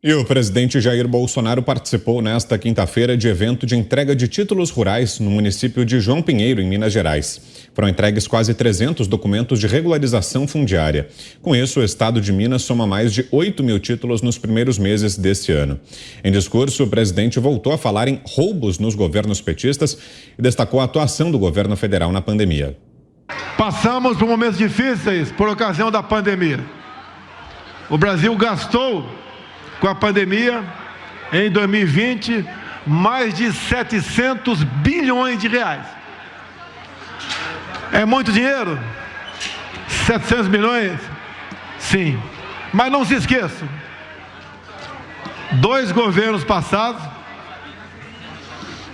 E o presidente Jair Bolsonaro participou nesta quinta-feira de evento de entrega de títulos rurais no município de João Pinheiro, em Minas Gerais. Foram entregues quase 300 documentos de regularização fundiária. Com isso, o estado de Minas soma mais de 8 mil títulos nos primeiros meses deste ano. Em discurso, o presidente voltou a falar em roubos nos governos petistas e destacou a atuação do governo federal na pandemia. Passamos por momentos difíceis por ocasião da pandemia. O Brasil gastou com a pandemia, em 2020, mais de 700 bilhões de reais. É muito dinheiro? 700 bilhões? Sim. Mas não se esqueçam, 2 governos passados,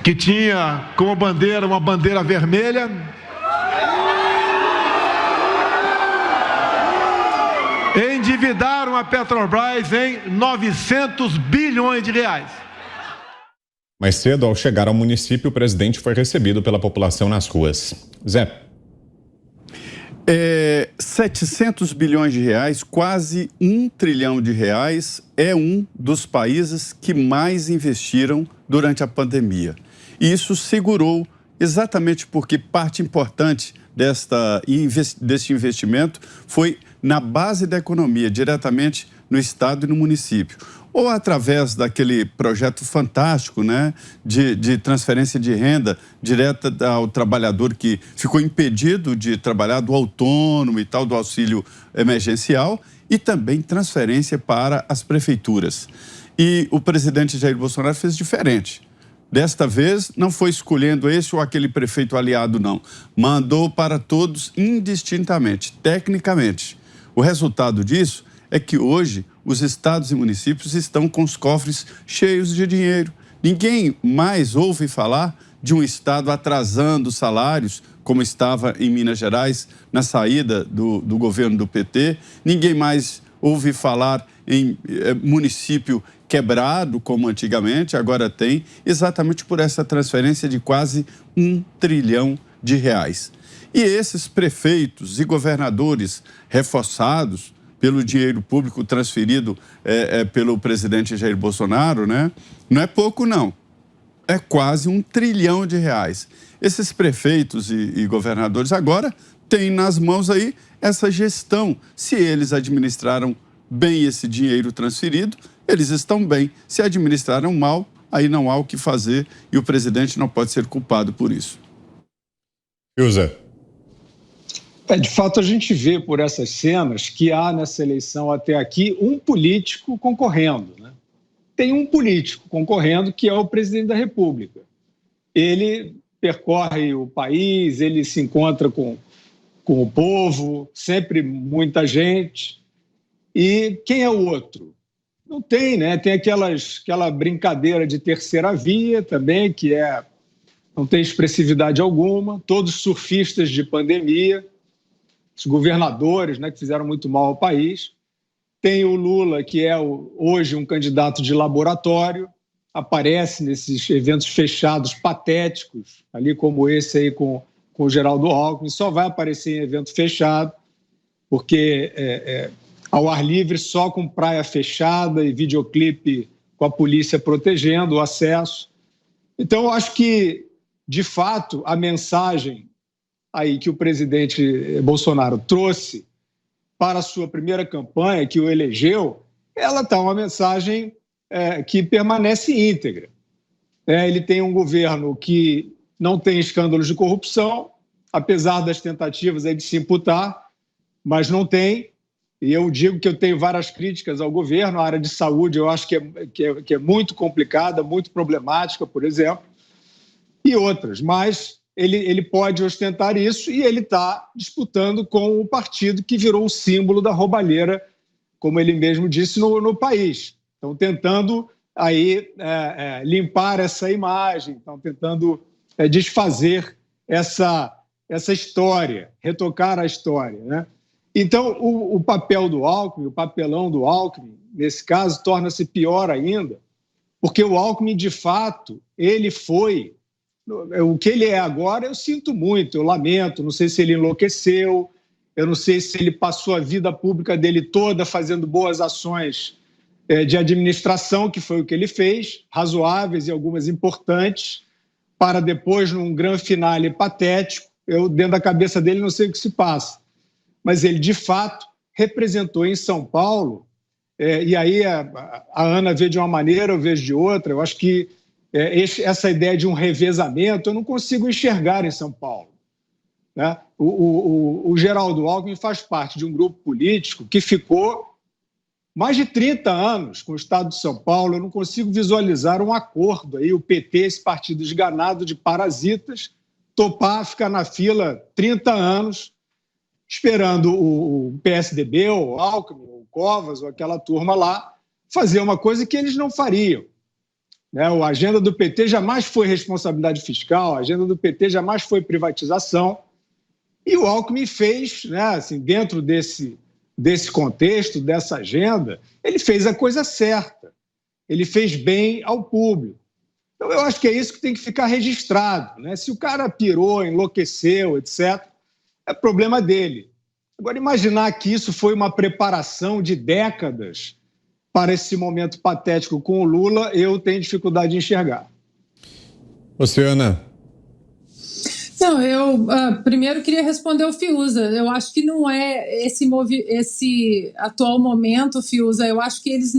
que tinha como bandeira uma bandeira vermelha, endividaram a Petrobras em 900 bilhões de reais. Mais cedo, ao chegar ao município, o presidente foi recebido pela população nas ruas. Zé. 700 bilhões de reais, quase 1 trilhão de reais, é um dos países que mais investiram durante a pandemia. E isso segurou exatamente porque parte importante deste investimento foi na base da economia, diretamente no estado e no município. Ou através daquele projeto fantástico, né, de transferência de renda direta ao trabalhador que ficou impedido de trabalhar, do autônomo e tal, do auxílio emergencial, e também transferência para as prefeituras. E o presidente Jair Bolsonaro fez diferente. Desta vez, não foi escolhendo esse ou aquele prefeito aliado, não. Mandou para todos indistintamente, tecnicamente. O resultado disso é que hoje os estados e municípios estão com os cofres cheios de dinheiro. Ninguém mais ouve falar de um estado atrasando salários, como estava em Minas Gerais na saída do governo do PT. Ninguém mais ouve falar em município quebrado, como antigamente, agora tem, exatamente por essa transferência de quase 1 trilhão de reais. E esses prefeitos e governadores reforçados pelo dinheiro público transferido pelo presidente Jair Bolsonaro, né? Não é pouco, não. É quase 1 trilhão de reais. Esses prefeitos e governadores agora têm nas mãos aí essa gestão. Se eles administraram bem esse dinheiro transferido, eles estão bem. Se administraram mal, aí não há o que fazer e o presidente não pode ser culpado por isso. Zé. De fato, a gente vê por essas cenas que há nessa eleição até aqui um político concorrendo, né? Tem um político concorrendo que é o presidente da República. Ele percorre o país, ele se encontra com o povo, sempre muita gente. E quem é o outro? Não tem, né? Tem aquela brincadeira de terceira via também, que não tem expressividade alguma, todos surfistas de pandemia, os governadores, né, que fizeram muito mal ao país. Tem o Lula, que é hoje um candidato de laboratório, aparece nesses eventos fechados patéticos, ali como esse aí com o Geraldo Alckmin, só vai aparecer em evento fechado, porque ao ar livre, só com praia fechada e videoclipe com a polícia protegendo o acesso. Então, eu acho que, de fato, a mensagem aí que o presidente Bolsonaro trouxe para a sua primeira campanha, que o elegeu, ela está uma mensagem que permanece íntegra. Ele tem um governo que não tem escândalos de corrupção, apesar das tentativas de se imputar, mas não tem. E eu digo que eu tenho várias críticas ao governo. A área de saúde eu acho que é muito complicada, muito problemática, por exemplo, e outras. Mas ele pode ostentar isso e ele está disputando com o partido que virou o símbolo da roubalheira, como ele mesmo disse, no país. Estão tentando aí, limpar essa imagem, estão tentando desfazer essa história, retocar a história, né? Então, o papel do Alckmin, o papelão do Alckmin, nesse caso, torna-se pior ainda, porque o Alckmin, de fato, ele foi... O que ele é agora, eu sinto muito, eu lamento, não sei se ele enlouqueceu, eu não sei se ele passou a vida pública dele toda fazendo boas ações de administração, que foi o que ele fez, razoáveis e algumas importantes, para depois, num grande finale patético, eu, dentro da cabeça dele, não sei o que se passa. Mas ele, de fato, representou em São Paulo, e aí a Ana vê de uma maneira, eu vejo de outra. Eu acho que essa ideia de um revezamento eu não consigo enxergar em São Paulo, né? O Geraldo Alckmin faz parte de um grupo político que ficou mais de 30 anos com o Estado de São Paulo. Eu não consigo visualizar um acordo aí, o PT, esse partido esganado de parasitas, topar ficar na fila 30 anos esperando o PSDB, ou o Alckmin, ou o Covas, ou aquela turma lá, fazer uma coisa que eles não fariam, né? A agenda do PT jamais foi responsabilidade fiscal, a agenda do PT jamais foi privatização, e o Alckmin fez, né, assim, dentro desse contexto, dessa agenda, ele fez a coisa certa, ele fez bem ao público. Então, eu acho que é isso que tem que ficar registrado, né? Se o cara pirou, enlouqueceu, etc., é problema dele. Agora, imaginar que isso foi uma preparação de décadas para esse momento patético com o Lula, eu tenho dificuldade de enxergar. Você, Ana? Não, eu primeiro queria responder ao Fiuza. Eu acho que não é esse atual momento, Fiuza. Eu acho que eles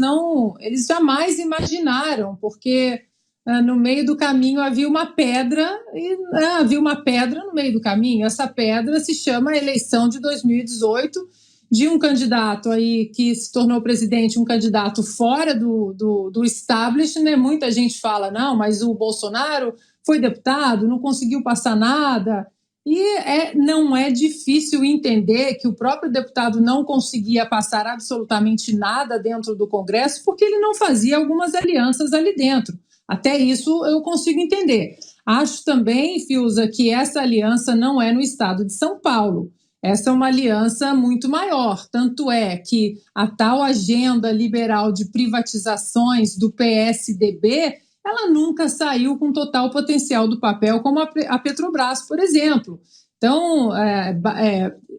jamais imaginaram, porque no meio do caminho havia uma pedra, no meio do caminho. Essa pedra se chama eleição de 2018, de um candidato aí que se tornou presidente, um candidato fora do establishment, né? Muita gente fala, não, mas o Bolsonaro foi deputado, não conseguiu passar nada. E não é difícil entender que o próprio deputado não conseguia passar absolutamente nada dentro do Congresso porque ele não fazia algumas alianças ali dentro. Até isso eu consigo entender. Acho também, Fiuza, que essa aliança não é no estado de São Paulo. Essa é uma aliança muito maior. Tanto é que a tal agenda liberal de privatizações do PSDB, ela nunca saiu com total potencial do papel, como a Petrobras, por exemplo. Então,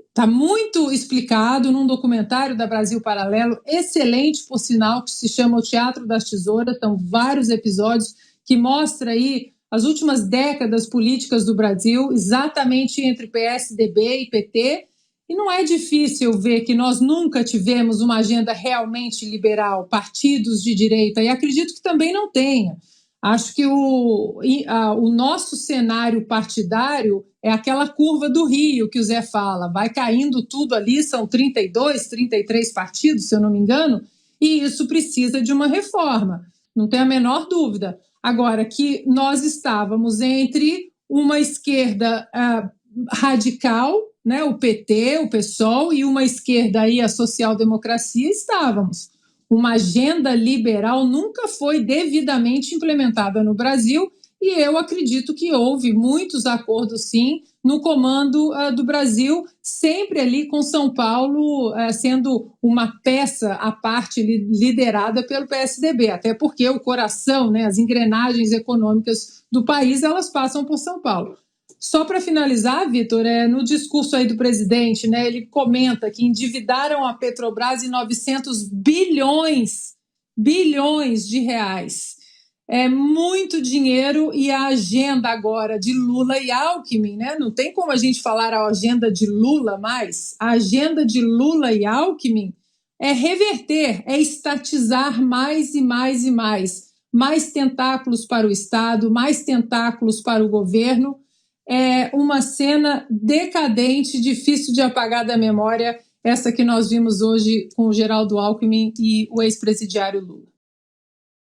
está muito explicado num documentário da Brasil Paralelo, excelente, por sinal, que se chama O Teatro das Tesouras. São vários episódios que mostram aí as últimas décadas políticas do Brasil, exatamente entre PSDB e PT. E não é difícil ver que nós nunca tivemos uma agenda realmente liberal, partidos de direita, e acredito que também não tenha. Acho que o nosso cenário partidário é aquela curva do Rio que o Zé fala, vai caindo tudo ali, são 32, 33 partidos, se eu não me engano, e isso precisa de uma reforma, não tem a menor dúvida. Agora, que nós estávamos entre uma esquerda radical, né, o PT, o PSOL, e uma esquerda aí, a social-democracia, estávamos. Uma agenda liberal nunca foi devidamente implementada no Brasil e eu acredito que houve muitos acordos, sim, no comando do Brasil, sempre ali com São Paulo sendo uma peça à parte liderada pelo PSDB, até porque o coração, né, as engrenagens econômicas do país, elas passam por São Paulo. Só para finalizar, Vitor, no discurso aí do presidente, né, ele comenta que endividaram a Petrobras em 900 bilhões de reais. É muito dinheiro e a agenda agora de Lula e Alckmin, né, não tem como a gente falar a agenda de Lula mais, a agenda de Lula e Alckmin é reverter, é estatizar mais e mais e mais tentáculos para o Estado, mais tentáculos para o governo. É uma cena decadente, difícil de apagar da memória, essa que nós vimos hoje com o Geraldo Alckmin e o ex-presidiário Lula.